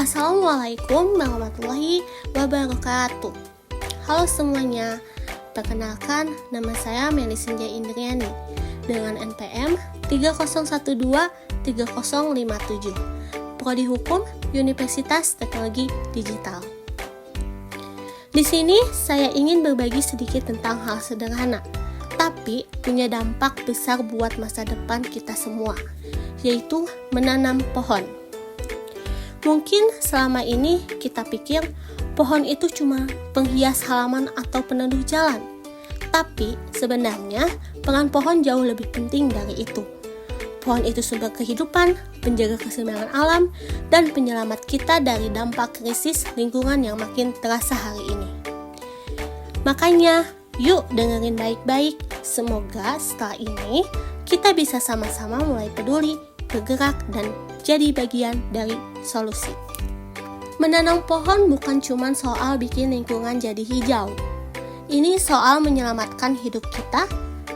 Assalamualaikum warahmatullahi wabarakatuh. Halo semuanya, perkenalkan nama saya Melisinja Indriani dengan NPM 30123057, Prodi Hukum Universitas Teknologi Digital. Di sini saya ingin berbagi sedikit tentang hal sederhana, tapi punya dampak besar buat masa depan kita semua, yaitu menanam pohon. Mungkin selama ini kita pikir pohon itu cuma penghias halaman atau peneduh jalan. Tapi sebenarnya peran pohon jauh lebih penting dari itu. Pohon itu sumber kehidupan, penjaga keseimbangan alam, dan penyelamat kita dari dampak krisis lingkungan yang makin terasa hari ini. Makanya, yuk dengerin baik-baik. Semoga setelah ini kita bisa sama-sama mulai peduli, bergerak, dan jadi bagian dari solusi. Menanam pohon bukan cuma soal bikin lingkungan jadi hijau. Ini soal menyelamatkan hidup kita,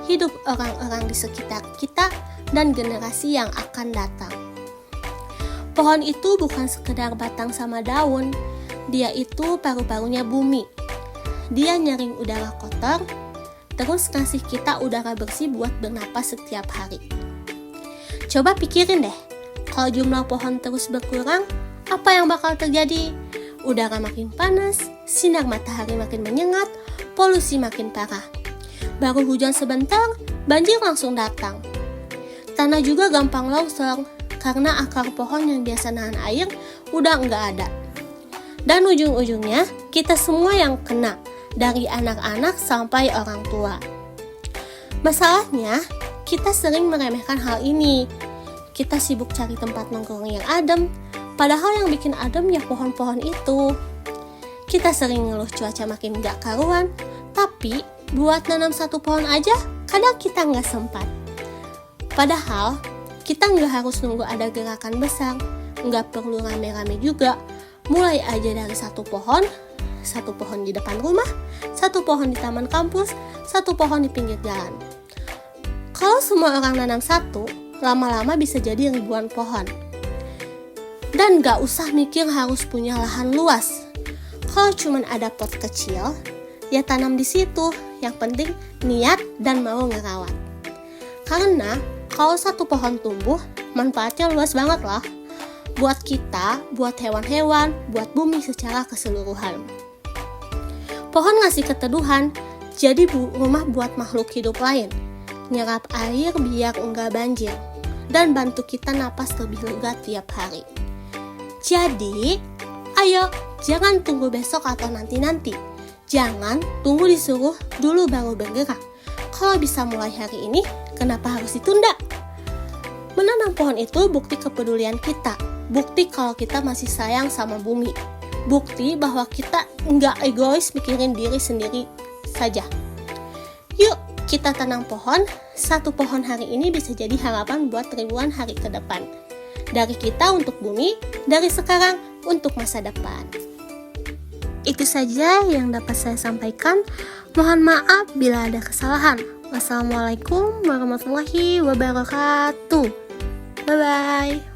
hidup orang-orang di sekitar kita, dan generasi yang akan datang. Pohon itu bukan sekedar batang sama daun, dia itu paru-parunya bumi. Dia nyaring udara kotor, terus ngasih kita udara bersih buat bernapas setiap hari. Coba pikirin deh, kalau jumlah pohon terus berkurang, apa yang bakal terjadi? Udara makin panas, sinar matahari makin menyengat, polusi makin parah. Baru hujan sebentar, banjir langsung datang. Tanah juga gampang longsor, karena akar pohon yang biasa nahan air udah nggak ada. Dan ujung-ujungnya, kita semua yang kena, dari anak-anak sampai orang tua. Masalahnya, kita sering meremehkan hal ini. Kita sibuk cari tempat nongkrong yang adem, padahal yang bikin adem ya pohon-pohon itu. Kita sering ngeluh cuaca makin gak karuan, tapi buat nanam satu pohon aja kadang kita gak sempat. Padahal kita gak harus nunggu ada gerakan besar, gak perlu rame-rame juga. Mulai aja dari satu pohon di depan rumah, satu pohon di taman kampus, satu pohon di pinggir jalan. Kalau semua orang nanam satu, lama-lama bisa jadi ribuan pohon. Dan gak usah mikir harus punya lahan luas. Kalau cuma ada pot kecil, ya tanam di situ. Yang penting niat dan mau ngerawat. Karena kalau satu pohon tumbuh, manfaatnya luas banget loh. Buat kita, buat hewan-hewan, buat bumi secara keseluruhan. Pohon ngasih keteduhan, jadi rumah buat makhluk hidup lain. Nyerap air biar enggak banjir, dan bantu kita napas lebih lega tiap hari. Jadi, ayo jangan tunggu besok atau nanti-nanti. Jangan tunggu disuruh dulu baru bergerak. Kalau bisa mulai hari ini, kenapa harus ditunda? Menanam pohon itu bukti kepedulian kita. Bukti kalau kita masih sayang sama bumi. Bukti bahwa kita enggak egois mikirin diri sendiri saja. Yuk, kita tanam pohon. Satu pohon hari ini bisa jadi harapan buat ribuan hari ke depan. Dari kita untuk bumi, dari sekarang untuk masa depan. Itu saja yang dapat saya sampaikan. Mohon maaf bila ada kesalahan. Wassalamualaikum warahmatullahi wabarakatuh. Bye-bye.